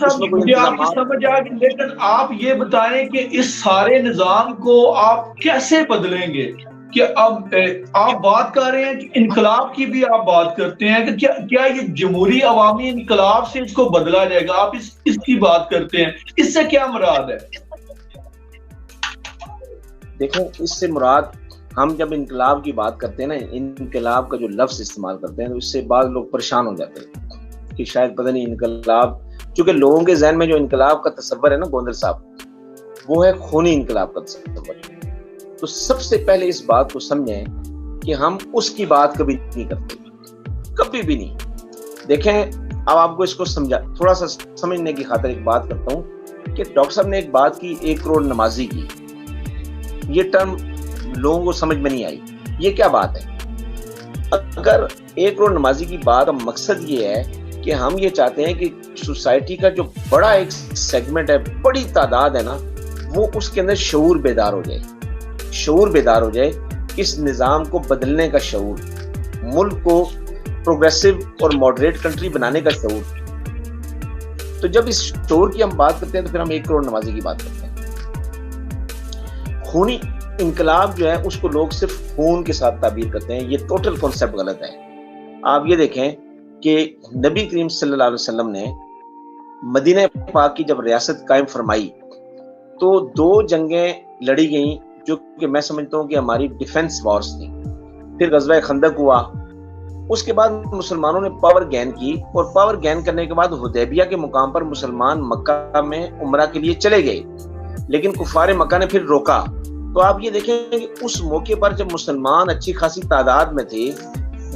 اس میں کوئی انتظامات سمجھ آ گئی، لیکن آپ یہ بتائیں کہ اس سارے نظام کو آپ کیسے بدلیں گے؟ کہ اب آپ بات کر رہے ہیں کہ انقلاب کی بھی آپ بات کرتے ہیں کہ کیا یہ جمہوری عوامی انقلاب سے اس کو بدلا جائے گا؟ آپ اس کی بات کرتے ہیں، اس سے کیا مراد ہے؟ دیکھیں، اس سے مراد، ہم جب انقلاب کی بات کرتے ہیں نا، انقلاب کا جو لفظ استعمال کرتے ہیں تو اس سے بعض لوگ پریشان ہو جاتے ہیں کہ شاید پتہ نہیں انقلاب، چونکہ لوگوں کے ذہن میں جو انقلاب کا تصور ہے نا گوندل صاحب، وہ ہے خونی انقلاب کا تصور۔ تو سب سے پہلے اس بات کو سمجھیں کہ ہم اس کی بات کبھی نہیں کرتے، کبھی بھی نہیں۔ دیکھیں، اب آپ کو اس کو تھوڑا سا سمجھنے کی خاطر ایک بات کرتا ہوں کہ ڈاکٹر صاحب نے ایک بات کی، 1 کروڑ نمازی کی، یہ ٹرم لوگوں کو سمجھ میں نہیں آئی، یہ کیا بات ہے؟ اگر 1 کروڑ نمازی کی بات کا مقصد یہ ہے کہ ہم یہ چاہتے ہیں کہ سوسائٹی کا جو بڑا ایک سیگمنٹ ہے، بڑی تعداد ہے نا، وہ اس کے اندر شعور بیدار ہو جائے، شعور بیدار ہو جائے، اس نظام کو بدلنے کا شعور، ملک کو پروگریسو اور ماڈریٹ کنٹری بنانے کا شعور۔ تو جب اس شعور کی ہم بات کرتے ہیں تو پھر ہم 1 کروڑ نمازی کی بات کرتے ہیں۔ خونی انقلاب جو ہے اس کو لوگ صرف خون کے ساتھ تعبیر کرتے ہیں، یہ ٹوٹل کانسیپٹ غلط ہے۔ آپ یہ دیکھیں کہ نبی کریم صلی اللہ علیہ وسلم نے مدینہ پاک کی جب ریاست قائم فرمائی تو 2 جنگیں لڑی گئیں جو کہ میں سمجھتا ہوں کہ ہماری ڈیفنس وارز تھی۔ پھر غزوہ خندق ہوا، اس کے بعد مسلمانوں نے پاور گین کی، اور پاور گین کرنے کے بعد حدیبیہ کے مقام پر مسلمان مکہ میں عمرہ کے لیے چلے گئے، لیکن کفار مکہ نے پھر روکا۔ تو آپ یہ دیکھیں کہ اس موقع پر جب مسلمان اچھی خاصی تعداد میں تھے،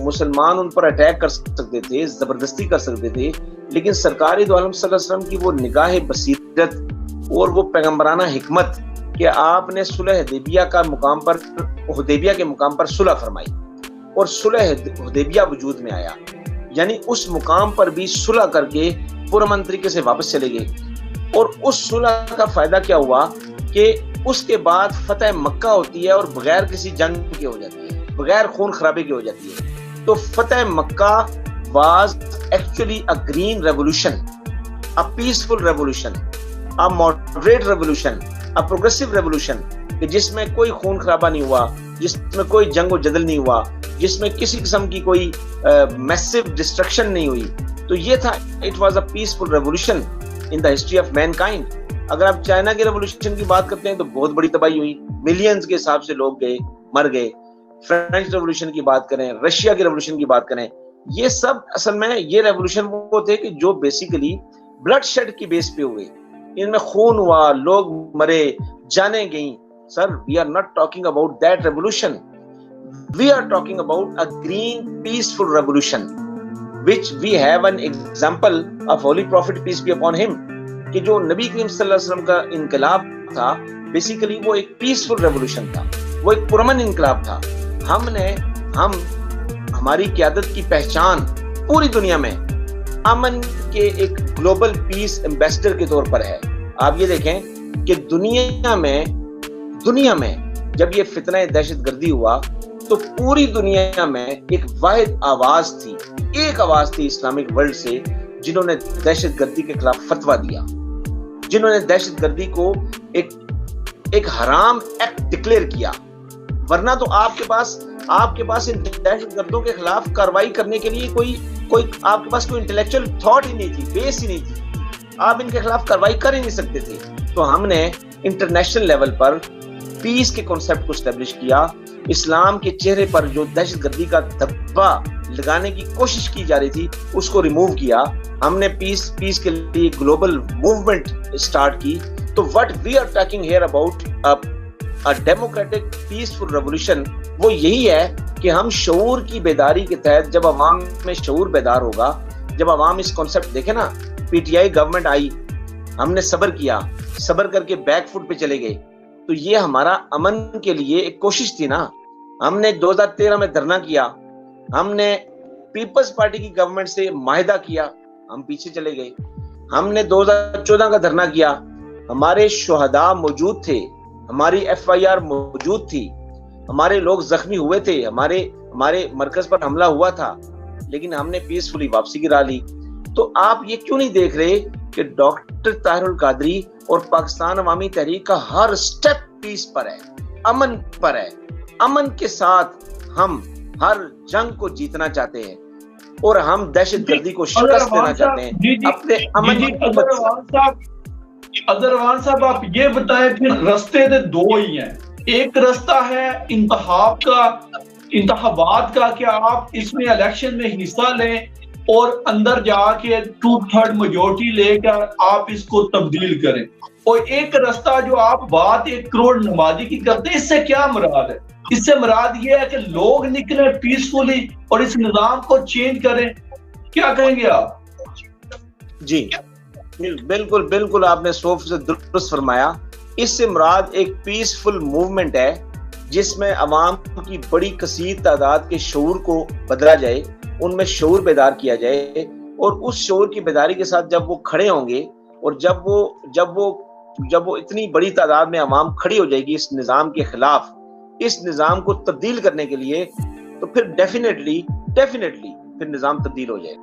مسلمان ان پر اٹیک کر سکتے تھے، زبردستی کر سکتے تھے، لیکن سرکار دو عالم صلی اللہ علیہ وسلم کی وہ نگاہ بصیرت اور وہ پیغمبرانہ حکمت کہ آپ نے صلح حدیبیہ کے مقام پر صلح فرمائی، اور صلح حدیبیہ وجود میں آیا، یعنی اس مقام پر بھی صلح کر کے پرامن طریقے سے واپس چلے گئے۔ اور اس صلح کا فائدہ کیا ہوا کہ اس کے بعد فتح مکہ ہوتی ہے اور بغیر کسی جنگ کے ہو جاتی ہے، بغیر خون خرابے کی ہو جاتی ہے۔ تو فتح Mecca was actually a green revolution, a peaceful revolution, a moderate revolution, a progressive revolution, کہ جس میں کوئی خون خرابہ نہیں ہوا، جس میں کوئی جنگ و جدل نہیں ہوا، جس میں کسی قسم کی کوئی میسو ڈسٹرکشن نہیں ہوئی۔ تو یہ تھا، it was a peaceful revolution in the history of mankind. اگر آپ چائنا کے ریولوشن کی بات کرتے ہیں تو بہت بڑی تباہی ہوئی، ملینز کے حساب سے لوگ مر گئے۔ فرینچ ریولوشن کی بات کریں، رشیا کی ریولوشن کی بات کریں، یہ سب اصل میں یہ ریولوشن وہ تھے کہ جو بیسیکلی بلڈ شیڈ کی بیس پہ ہوئے، ان میں خون ہوا، لوگ مرے، جانیں گئیں۔ سر، we are not talking about that revolution. We are talking about a green peaceful revolution, which we have an example of Holy Prophet peace be upon him, کہ جو نبی کریم صلی اللہ علیہ وسلم کا انقلاب تھا بیسیکلی وہ ایک پیسفل ریولوشن تھا، وہ ایک پرامن انقلاب تھا۔ ہماری قیادت کی پہچان پوری دنیا میں امن کے ایک گلوبل پیس ایمبیسڈر کے طور پر ہے۔ آپ یہ دیکھیں کہ دنیا میں جب یہ فتنہ دہشت گردی ہوا تو پوری دنیا میں ایک واحد آواز تھی اسلامک ورلڈ سے، جنہوں نے دہشت گردی کے خلاف فتویٰ دیا، جنہوں نے دہشت گردی کو ایک حرام ایکٹ ڈکلیئر کیا۔ ورنہ تو آپ کے پاس ان دہشت گردوں کے خلاف کارروائی کرنے کے لیے کوئی آپ کے پاس کوئی انٹلیکچوئل تھاٹ ہی نہیں تھی، بیس ہی نہیں تھی، آپ ان کے خلاف کارروائی کر ہی نہیں سکتے تھے۔ تو ہم نے انٹرنیشنل لیول پر پیس کے کانسیپٹ کو اسٹیبلش کیا، اسلام کے چہرے پر جو دہشت گردی کا دھبا لگانے کی کوشش کی جا رہی تھی اس کو ریموو کیا۔ ہم نے پیس کے لیے گلوبل موومنٹ اسٹارٹ کی۔ تو what we are talking here about a democratic peaceful revolution، وہ یہی ہے کہ ہم شعور کی بیداری کے تحت، جب عوام میں شعور بیدار ہوگا، جب عوام اس کانسیپٹ دیکھیں نا، پی ٹی آئی گورنمنٹ آئی، ہم نے صبر کیا، صبر کر کے بیک فٹ پہ چلے گئے، تو یہ ہمارا امن کے لیے ایک کوشش تھی نا۔ ہم نے 2013 میں دھرنا کیا، ہم نے پیپلز پارٹی کی گورنمنٹ سے معاہدہ کیا، ہم پیچھے چلے گئے۔ ہم نے 2014 کا دھرنا کیا، ہمارے شہداء موجود تھے، ہماری ایف آئی آر موجود تھی، ہمارے لوگ زخمی ہوئے تھے، ہمارے مرکز پر حملہ ہوا تھا، لیکن ہم نے پیسفلی واپسی گرا لی۔ تو آپ یہ کیوں نہیں دیکھ رہے کہ ڈاکٹر طاہر القادری اور پاکستان عوامی تحریک کا ہر سٹیپ پیس پر ہے، امن پر ہے. امن کے ساتھ ہم ہر جنگ کو جیتنا چاہتے ہیں اور ہم دہشت گردی کو شکست دینا چاہتے ہیں اپنے امن. اظہروان صاحب آپ یہ بتائیں پھر رستے تو دو ہی ہیں. ایک رستہ ہے انتخابات کا کہ آپ اس میں الیکشن میں حصہ لیں اور اندر جا کے 2/3 میجورٹی لے کر آپ اس کو تبدیل کریں، اور ایک رستہ جو آپ بات 1 کروڑ نمازی کی کرتے ہیں، اس سے کیا مراد ہے؟ اس سے مراد یہ ہے کہ لوگ نکلیں پیسفلی اور اس نظام کو چینج کریں. کیا کہیں گے آپ؟ جی بالکل بالکل آپ نے 100% درست فرمایا. اس سے مراد ایک پیسفل موومنٹ ہے جس میں عوام کی بڑی کثیر تعداد کے شعور کو بدلا جائے، ان میں شعور بیدار کیا جائے، اور اس شعور کی بیداری کے ساتھ جب وہ کھڑے ہوں گے اور جب وہ اتنی بڑی تعداد میں عوام کھڑی ہو جائے گی اس نظام کے خلاف، اس نظام کو تبدیل کرنے کے لیے، تو پھر ڈیفینیٹلی پھر نظام تبدیل ہو جائے گا.